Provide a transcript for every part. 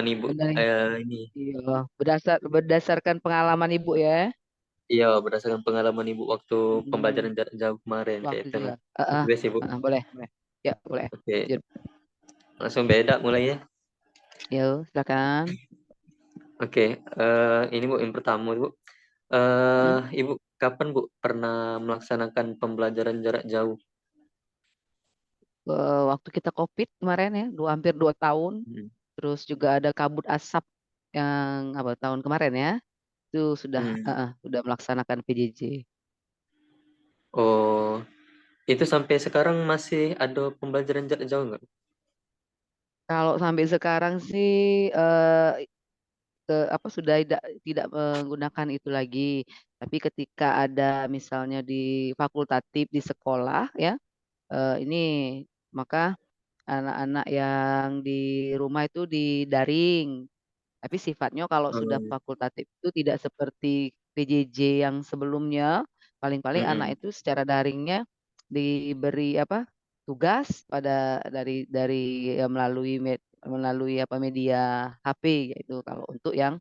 Ibu, Dan dari ini iya, berdasarkan pengalaman Ibu ya. iya berdasarkan pengalaman Ibu waktu Mm, pembelajaran jarak jauh kemarin kayak waktu itu juga. lah. Itu biasa Ibu. Boleh, boleh. Ya, boleh. Oke, Lanjut. langsung beda mulainya. Yuk, silakan. Oke, ini Bu yang pertama Bu. Hmm. Ibu kapan Bu pernah melaksanakan pembelajaran jarak jauh? Waktu kita COVID kemarin ya, hampir 2 tahun. Hmm. Terus juga ada kabut asap yang apa tahun kemarin ya. Itu Hmm. sudah melaksanakan PJJ. Oh, itu sampai sekarang masih ada pembelajaran jarak jauh nggak? Kalau sampai sekarang sih sudah tidak menggunakan itu lagi. Tapi ketika ada misalnya di fakultatif di sekolah ya, ini maka anak-anak yang di rumah itu didaring. Tapi sifatnya kalau sudah Hmm. fakultatif itu tidak seperti PJJ yang sebelumnya. Paling-paling anak Mm-mm. itu secara daringnya diberi apa tugas dari melalui apa media HP yaitu kalau untuk yang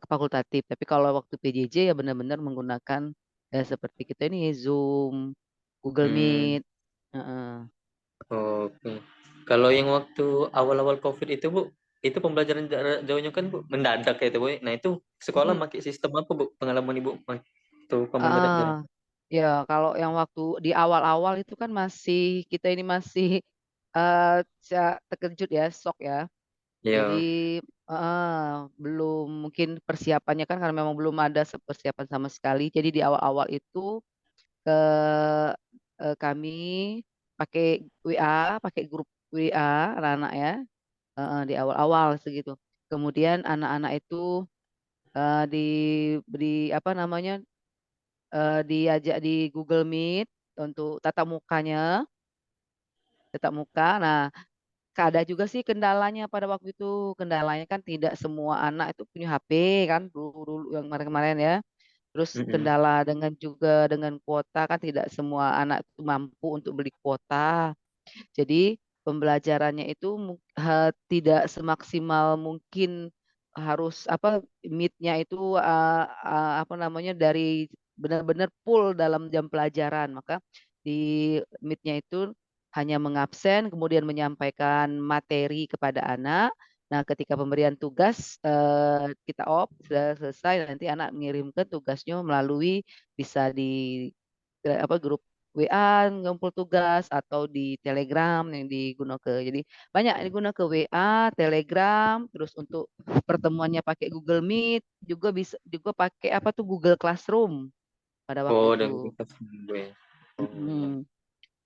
fakultatif. Tapi kalau waktu PJJ ya benar-benar menggunakan seperti kita ini Zoom, Google Hmm. Meet. Heeh. Oke. Kalau yang waktu awal-awal COVID itu Bu, itu pembelajaran jarak jauhnya kan Bu mendadak ya itu Bu. Nah itu sekolah Mm-mm. pakai sistem apa Bu? Pengalaman Ibu waktu pembelajaran Ah, jarak? ya kalau yang waktu di awal-awal itu kan kita ini masih eh, terkejut ya, shock ya. Jadi Iya. eh, belum mungkin persiapannya kan karena memang belum ada persiapan sama sekali. Jadi di awal-awal itu ke kami pakai WA, pakai grup WA anak-anak ya di awal-awal segitu. Kemudian anak-anak itu di apa namanya diajak di Google Meet untuk tatap muka. Nah, ada juga sih kendalanya pada waktu itu. Kendalanya kan tidak semua anak itu punya HP kan dulu yang kemarin-kemarin ya. Terus Mm-mm. kendala dengan kuota kan tidak semua anak itu mampu untuk beli kuota. Jadi pembelajarannya itu tidak semaksimal mungkin harus apa meet-nya itu apa namanya dari benar-benar full dalam jam pelajaran. Maka di meet-nya itu hanya mengabsen kemudian menyampaikan materi kepada anak. Nah, ketika pemberian tugas kita off sudah selesai nanti anak mengirimkan tugasnya melalui bisa di apa grup WA ngumpul tugas atau di Telegram yang digunakan. Jadi banyak yang digunakan ke WA, Telegram, terus untuk pertemuannya pakai Google Meet, juga bisa juga pakai apa tuh Google Classroom pada waktu Oh, dan itu. kita gue. Oh. Mm.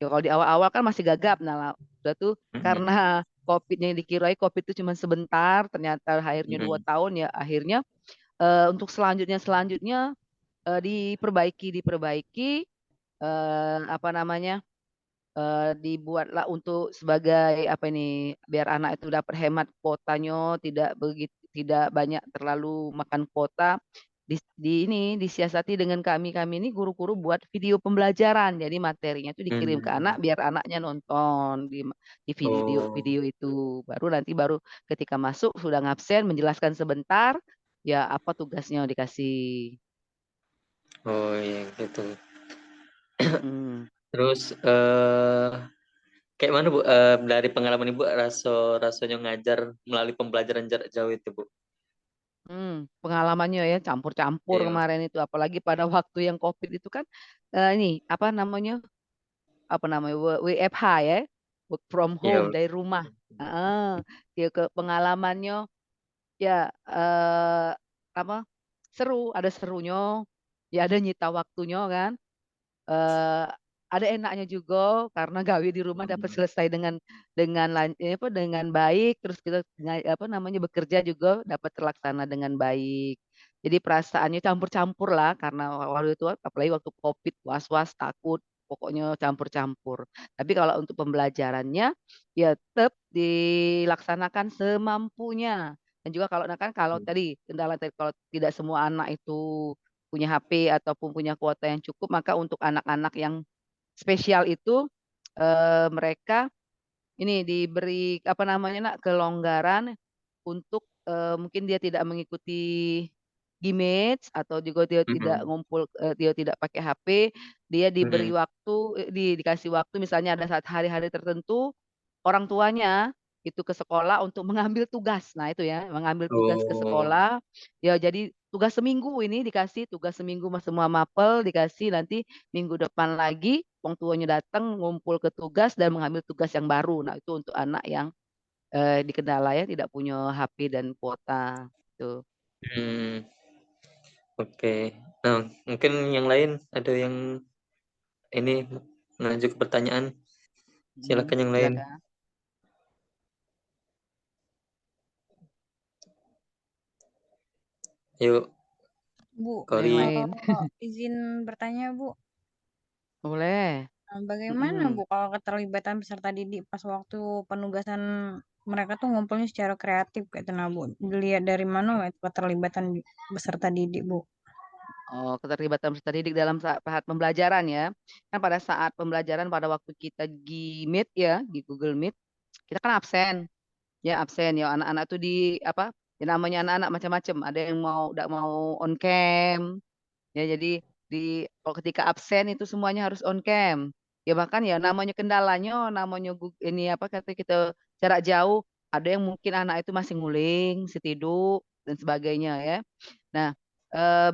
Ya, kalau di awal-awal kan masih gagap. Nah, udah tuh Mm-mm. karena COVID yang dikirain COVID itu cuma sebentar, ternyata akhirnya dua Mm-mm. tahun ya akhirnya untuk selanjutnya diperbaiki apa namanya dibuatlah untuk sebagai apa ini biar anak itu dapat hemat kuotanya tidak banyak terlalu makan kuota ini disiasati dengan kami ini guru-guru buat video pembelajaran jadi materinya itu dikirim ke anak Mm. biar anaknya nonton di Oh, video itu baru ketika masuk sudah ngabsen menjelaskan sebentar ya apa tugasnya dikasih. oh iya gitu. Mm-mm. Terus kayak mana Bu? Dari pengalaman Ibu rasanya ngajar melalui pembelajaran jarak jauh itu Bu? Pengalamannya ya campur-campur Iya. kemarin itu apalagi pada waktu yang COVID itu kan ini apa namanya WFH ya work from home Iya. dari rumah. Heeh. Ya ke pengalamannya ya eh, apa seru ada serunya ya ada nyita waktunya kan eh, ada enaknya juga karena gawe di rumah dapat Hmm. selesai dengan baik terus kita apa namanya bekerja juga dapat terlaksana dengan baik jadi perasaannya campur-campur lah karena waktu itu apalagi waktu COVID was-was takut pokoknya campur-campur tapi kalau untuk pembelajarannya ya tetap dilaksanakan semampunya dan juga kalau tadi kendala tadi kalau tidak semua anak itu punya HP ataupun punya kuota yang cukup, maka untuk anak-anak yang spesial itu mereka ini diberi apa namanya nak kelonggaran untuk mungkin dia tidak mengikuti Gmates atau juga dia tidak Mhm. ngumpul, dia tidak pakai HP, dia diberi Mhm. waktu, dikasih waktu misalnya ada saat hari-hari tertentu, orang tuanya itu ke sekolah untuk mengambil tugas. Nah itu ya, mengambil tugas ke Oh. sekolah, ya jadi tugas seminggu ini dikasih, tugas seminggu semua mapel dikasih, nanti minggu depan lagi wong tuanya datang ngumpul ke tugas dan mengambil tugas yang baru. Nah itu untuk anak yang, di kendala ya tidak punya HP dan kuota, gitu. Mmm, oke. Nah, mungkin yang lain ada yang ini mengajuk pertanyaan, silakan yang lain. Silakan. Yuk, Bu, Ada yang Kori. lain? izin bertanya, Bu. Boleh. Bagaimana, Mhm. Bu, kalau keterlibatan peserta didik pas waktu penugasan mereka tuh ngumpulnya secara kreatif gitu, nah, Bu? Dilihat dari mana itu keterlibatan peserta didik, Bu? Oh, keterlibatan peserta didik dalam saat pembelajaran ya. Kan pada saat pembelajaran pada waktu kita di Meet ya, di Google Meet, kita kan absen. Ya absen ya anak-anak tuh di apa, ya namanya anak-anak macam-macam, ada yang nggak mau on cam, ya jadi kalau ketika absen itu semuanya harus on cam. Ya bahkan ya namanya kendalanya, namanya ini apa kata kita jarak jauh, ada yang mungkin anak itu masih nguling, masih tidur dan sebagainya ya. Nah,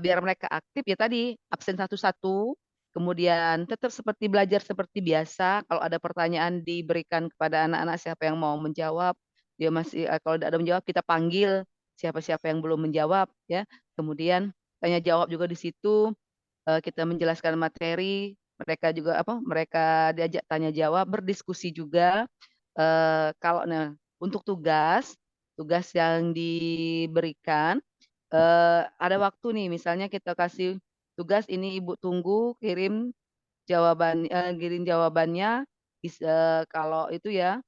biar mereka aktif ya tadi absen satu-satu, kemudian tetap seperti belajar seperti biasa, kalau ada pertanyaan diberikan kepada anak-anak siapa yang mau menjawab, dia masih kalau tidak ada menjawab kita panggil siapa-siapa yang belum menjawab ya. Kemudian tanya jawab juga di situ, kita menjelaskan materi, mereka juga apa, mereka diajak tanya jawab, berdiskusi juga, kalau nah untuk tugas, tugas yang diberikan, ada waktu nih misalnya kita kasih tugas ini Ibu tunggu kirim jawabannya kalau itu ya,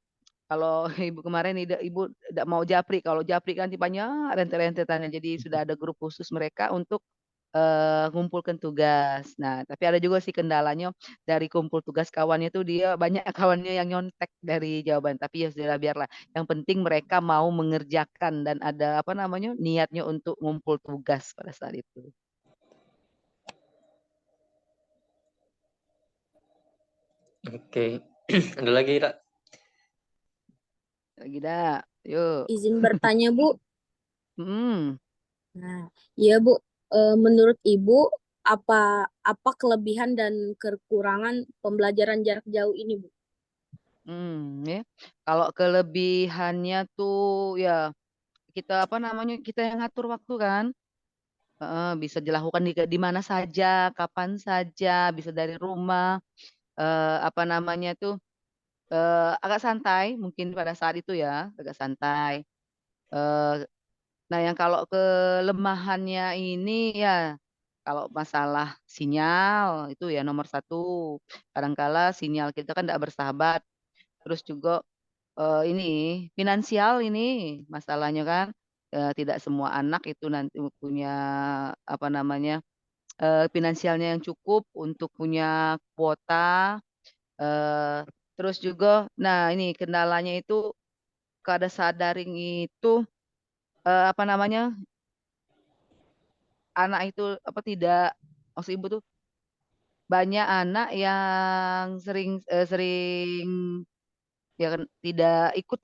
kalau Ibu kemarin Ibu tidak mau japri, kalau japri kan nanti banyak rentet-rentetannya, jadi sudah ada grup khusus mereka untuk, ngumpulkan tugas. Nah, tapi ada juga sih kendalanya dari kumpul tugas kawannya tuh dia banyak kawannya yang nyontek dari jawaban, tapi ya sudahlah biarlah, yang penting mereka mau mengerjakan dan ada apa namanya, niatnya untuk ngumpul tugas pada saat itu. Oke. Ada lagi, Kak? Lagi dah, yuk. Izin bertanya, Bu. Mhm, Nah, iya, Bu. Menurut Ibu, apa apa kelebihan dan kekurangan pembelajaran jarak jauh ini, Bu? ya. Kalau kelebihannya tuh ya kita apa namanya, kita yang ngatur waktu kan. Heeh, bisa dilakukan di mana saja, kapan saja, bisa dari rumah, apa namanya tuh, agak santai mungkin pada saat itu ya, agak santai. Eee, nah yang kalau kelemahannya ini ya, kalau masalah sinyal itu ya nomor satu, kadangkala sinyal kita kan tidak bersahabat, terus juga ini finansial ini masalahnya kan, tidak semua anak itu nanti punya apa namanya, finansialnya yang cukup untuk punya kuota, eee, terus juga nah ini kendalanya itu pada saat daring itu, apa namanya, anak itu apa tidak maksud ibu tuh banyak anak yang sering ya kan tidak ikut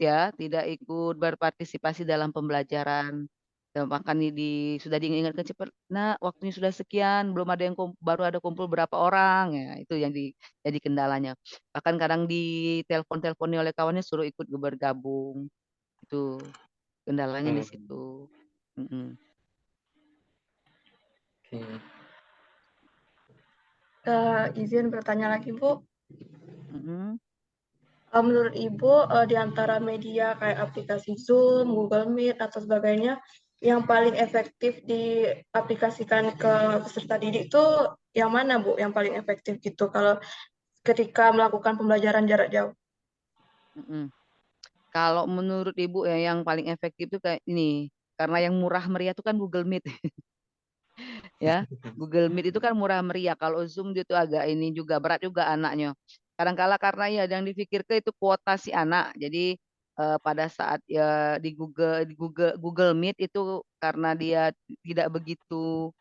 berpartisipasi dalam pembelajaran. Bahkan sudah diingatkan, "Cepat Nak, waktunya sudah sekian, belum ada yang baru ada kumpul berapa orang." Ya itu yang jadi kendalanya. Bahkan kadang ditelepon-telponi oleh kawannya suruh ikut bergabung, itu kendalanya di Oh, situ. Mhm, oke. Izin bertanya lagi, Bu. mhm. Menurut Ibu, di antara media kayak aplikasi Zoom, Google Meet, atau sebagainya, yang paling efektif diaplikasikan ke peserta didik itu yang mana, Bu? Yang paling efektif gitu kalau ketika melakukan pembelajaran jarak jauh? Mhm. Kalau menurut Ibu ya yang paling efektif itu kayak ini, karena yang murah meriah itu kan Google Meet ya. Google Meet itu kan murah meriah, kalau Zoom dia tuh agak ini juga berat juga anaknya. Kadang kala karena ya yang dipikirkan itu kuota si anak, jadi, pada saat ya di Google Meet itu karena dia tidak begitu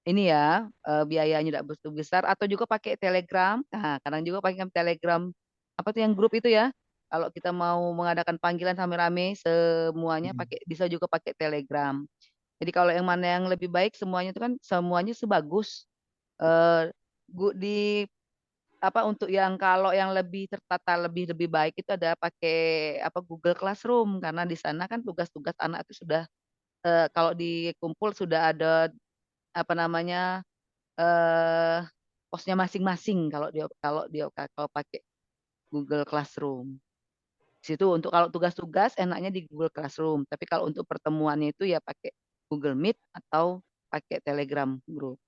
ini ya, biayanya tidak begitu besar, atau juga pakai Telegram. Nah, kadang juga pakai Telegram apa tuh yang grup itu ya. Kalau kita mau mengadakan panggilan rame-rame semuanya bisa juga pakai Telegram. Jadi kalau yang mana yang lebih baik semuanya itu kan semuanya sebagus eh di apa untuk yang kalau yang lebih tertata lebih lebih baik itu ada pakai apa Google Classroom karena di sana kan tugas-tugas anak itu sudah kalau dikumpul sudah ada apa namanya eh posnya masing-masing kalau pakai Google Classroom. Di situ untuk kalau tugas-tugas enaknya di Google Classroom, tapi kalau untuk pertemuannya itu ya pakai Google Meet atau pakai Telegram Group.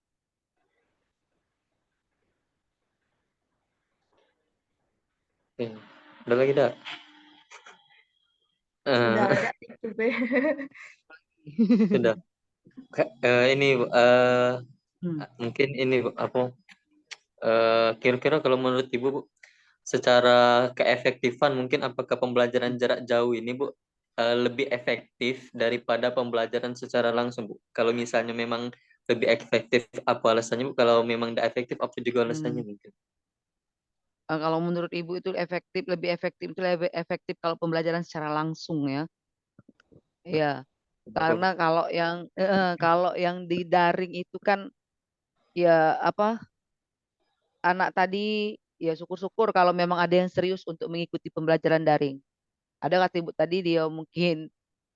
Oke. Ada lagi dah. Sudah Eh, ada itu, Be. sudah. Ini Bu, Hmm. mungkin ini Bu, apa? Kira-kira kalau menurut Ibu, Bu, secara keefektifan mungkin apakah pembelajaran jarak jauh ini Bu lebih efektif daripada pembelajaran secara langsung Bu? Kalau misalnya memang lebih efektif apa alasannya Bu? Kalau memang tidak efektif apa juga alasannya Hmm. mungkin? Kalau menurut Ibu itu lebih efektif kalau pembelajaran secara langsung ya. Iya, Kenapa Bu? karena kalau yang di daring itu kan ya apa anak tadi ya syukur-syukur kalau memang ada yang serius untuk mengikuti pembelajaran daring. Ada kata Ibu tadi dia mungkin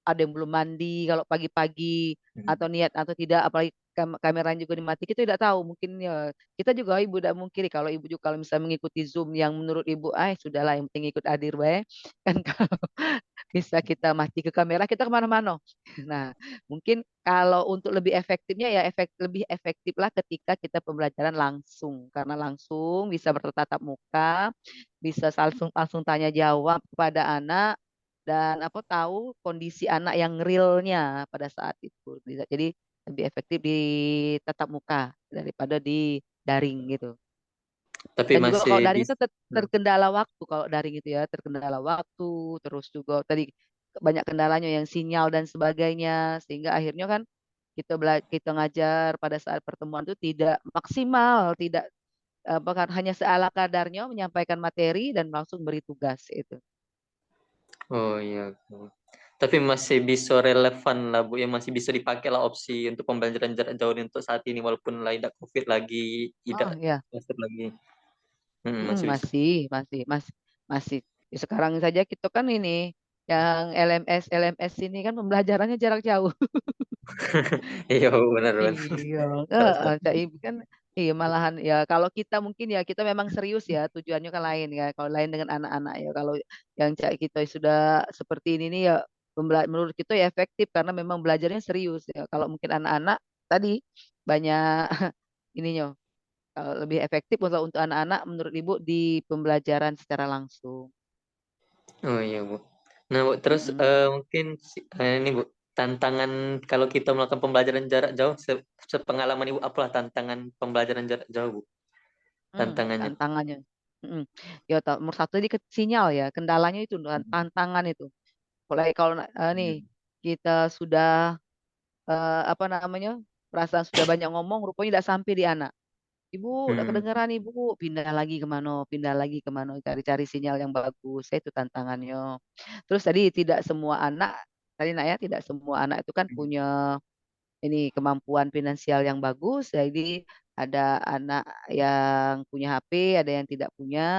ada yang belum mandi kalau pagi-pagi atau niat atau tidak apalagi kameranya juga dimati kita tidak tahu mungkin ya kita juga ibu tidak mungkin kalau ibu juga kalau misalnya mengikuti Zoom yang menurut ibu sudahlah yang penting ikut hadir bae kan kalau bisa kita mati ke kamera kita kemana-mana. Nah mungkin kalau untuk lebih efektifnya ya lebih efektif lah ketika kita pembelajaran langsung karena langsung bisa bertatap muka bisa langsung langsung tanya jawab kepada anak dan apa tahu kondisi anak yang realnya pada saat itu. Jadi lebih efektif di tatap muka daripada di daring gitu. Tapi Dan juga masih kalau daring bisa. itu terkendala waktu kalau daring itu ya terkendala waktu terus juga tadi banyak kendalanya yang sinyal dan sebagainya sehingga akhirnya kan kita ngajar pada saat pertemuan itu tidak maksimal, tidak bahkan hanya seala kadarnya menyampaikan materi dan langsung beri tugas itu. Oh iya. Bu. Tapi masih bisa relevan lah Bu, ya masih bisa dipakai lah opsi untuk pembelajaran jarak jauh ini untuk saat ini walaupun lah tidak COVID lagi, Oh tidak ya. masuk lagi. Masih bisa. Masih. Ya, sekarang saja kita kan ini yang LMS ini kan pembelajarannya jarak jauh. Iya Bu, benar benar. Iya, Salah satu. Cak Ibu kan iya malahan ya kalau kita mungkin ya kita memang serius ya tujuannya kan lain ya kalau lain dengan anak-anak ya kalau yang Cak kita sudah seperti ini nih ya menurut kita ya efektif karena memang belajarnya serius ya kalau mungkin anak-anak tadi banyak ininya kalau lebih efektif untuk anak-anak menurut Ibu di pembelajaran secara langsung. Oh iya Bu. Nah Bu, terus Mm-mm. mungkin ini Bu, tantangan kalau kita melakukan pembelajaran jarak jauh, sepengalaman Ibu apalah tantangan pembelajaran jarak jauh Bu? Tantangannya. Tantangannya. Mm-mm. Ya, nomor satu ini sinyal ya, kendalanya itu tantangan itu. Mulai kalau nih Hmm. kita sudah apa namanya perasaan sudah banyak ngomong, rupanya tidak sampai di anak. Ibu, udah Hmm. kedengeran ibu, pindah lagi kemana, cari-cari sinyal yang bagus. Itu tantangannya. Terus tadi tidak semua anak, tadi Nak ya, tidak semua anak itu kan punya ini kemampuan finansial yang bagus. Jadi ada anak yang punya HP, ada yang tidak punya.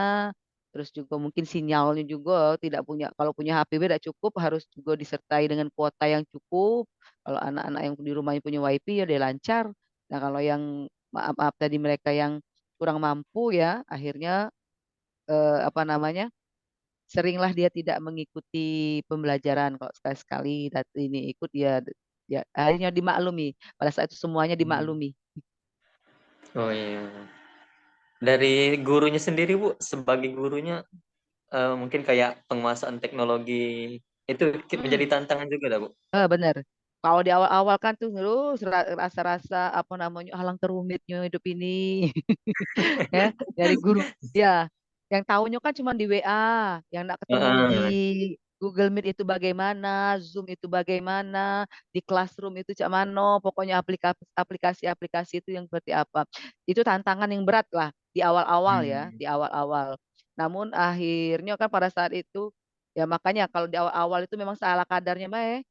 Terus juga mungkin sinyalnya juga tidak punya. Kalau punya HP tidak cukup, harus juga disertai dengan kuota yang cukup. Kalau anak-anak yang di rumahnya punya WiFi ya dia lancar. Nah kalau yang maaf-maaf tadi mereka yang kurang mampu ya, akhirnya apa namanya? Seringlah dia tidak mengikuti pembelajaran kalau sekali-sekali ini ikut ya akhirnya dimaklumi pada saat itu semuanya Hmm. dimaklumi. Oh iya. Dari gurunya sendiri Bu, sebagai gurunya mungkin kayak penguasaan teknologi itu menjadi Hmm, tantangan juga dah Bu. bener. Kalau di awal-awal kan tuh terus rasa-rasa apa namanya halang terumitnya hidup ini ya dari guru ya yang tahunya kan cuma di WA yang nak ketemu Heeh. Google Meet itu bagaimana, Zoom itu bagaimana, di Classroom itu cak mano, pokoknya aplikasi-aplikasi itu yang seperti apa. Itu tantangan yang berat lah di awal-awal ya, Hmm. di awal-awal. Namun akhirnya kan pada saat itu ya makanya kalau di awal-awal itu memang salah kadarnya Mbak.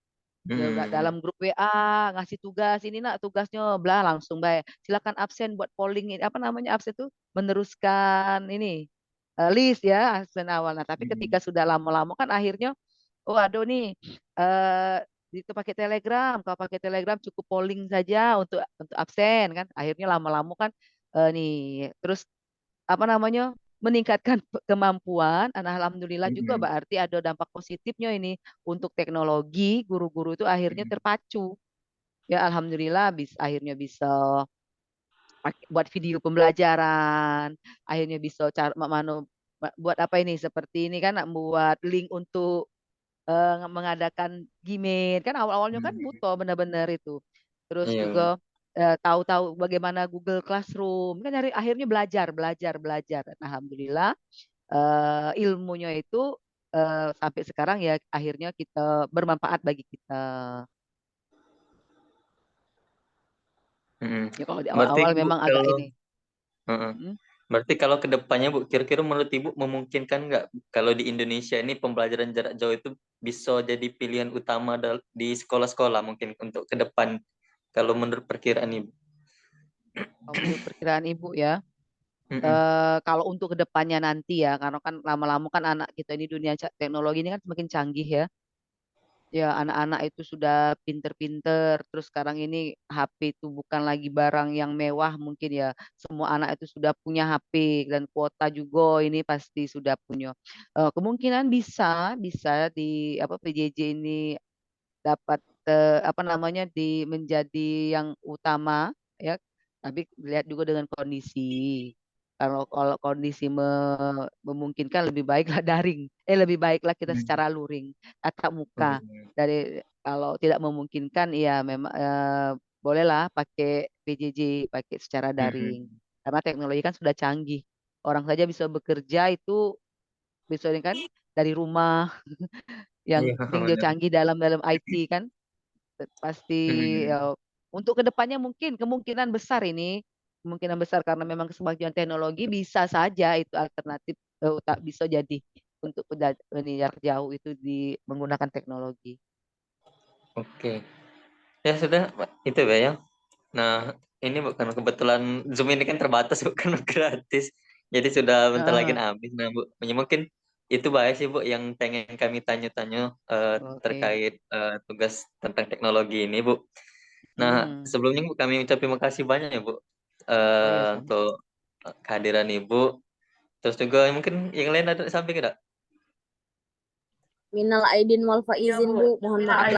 Ya udah Hmm. dalam grup WA ngasih tugas ini nak tugasnya bla langsung baik. Silakan absen buat polling ini apa namanya absen tuh meneruskan ini list ya absen awal. Nah, tapi Hmm. ketika sudah lama-lama kan akhirnya oh aduh nih eh itu pakai Telegram. Kalau pakai Telegram cukup polling saja untuk absen kan. Akhirnya lama-lama kan nih terus apa namanya meningkatkan kemampuan. Dan alhamdulillah juga Hmm. berarti ada dampak positifnya ini untuk teknologi guru-guru itu akhirnya Hmm. terpacu ya alhamdulillah akhirnya bisa buat video pembelajaran akhirnya bisa cara buat apa ini seperti ini kan buat link untuk mengadakan Gmail kan awal-awalnya kan Hmm. butuh benar-benar itu terus Iya. juga tahu-tahu bagaimana Google Classroom kan akhirnya belajar dan alhamdulillah ilmunya itu sampai sekarang ya akhirnya kita bermanfaat bagi kita Hmm. ya kalau di Berarti awal-awal Bu memang agak kalau ini. Heeh. Mm. Berarti kalau ke depannya Bu, kira-kira menurut Ibu memungkinkan nggak kalau di Indonesia ini pembelajaran jarak jauh itu bisa jadi pilihan utama di sekolah-sekolah mungkin untuk ke depan kalau menurut perkiraan Ibu? Kalau menurut perkiraan Ibu ya Mm-mm. kalau untuk kedepannya nanti ya karena kan lama-lama kan anak kita ini dunia teknologi ini kan semakin canggih ya. Ya, anak-anak itu sudah pinter-pinter. Terus sekarang ini HP itu bukan lagi barang yang mewah mungkin ya. Semua anak itu sudah punya HP dan kuota juga ini pasti sudah punya. Kemungkinan bisa di apa PJJ ini dapat apa namanya menjadi yang utama ya. Tapi lihat juga dengan kondisi. Kalau kalau kondisi memungkinkan lebih baiklah daring. Lebih baiklah kita Hmm. secara luring, tatap muka. Hmm. Dari kalau tidak memungkinkan ya memang bolehlah pakai PJJ, pakai secara daring. Hmm. Karena teknologi kan sudah canggih. Orang saja bisa bekerja itu bisa ini kan dari rumah yang Iya, penting dia benar. canggih dalam dalam IT kan pasti Hmm. untuk kedepannya mungkin kemungkinan besar karena memang kemajuan teknologi bisa saja itu alternatif tak bisa jadi untuk ini jarak jauh itu menggunakan teknologi. Oke. Ya sudah, Pak. Itu ya. Nah, ini bukan kebetulan Zoom ini kan terbatas bukan gratis. Jadi sudah bentar lagi Heeh, habis. Nah, Bu, ya mungkin itu bahaya sih Bu yang pengen kami tanya-tanya oke. terkait tugas tentang teknologi ini, Bu. Nah, Hmm. sebelumnya Bu kami ucap terima kasih banyak ya, Bu, Oh ya sama. untuk kehadiran Ibu. Terus juga mungkin yang lain ada samping enggak? Minal aidin wal Iya, faizin, Bu. Bu. Mohon Minal maaf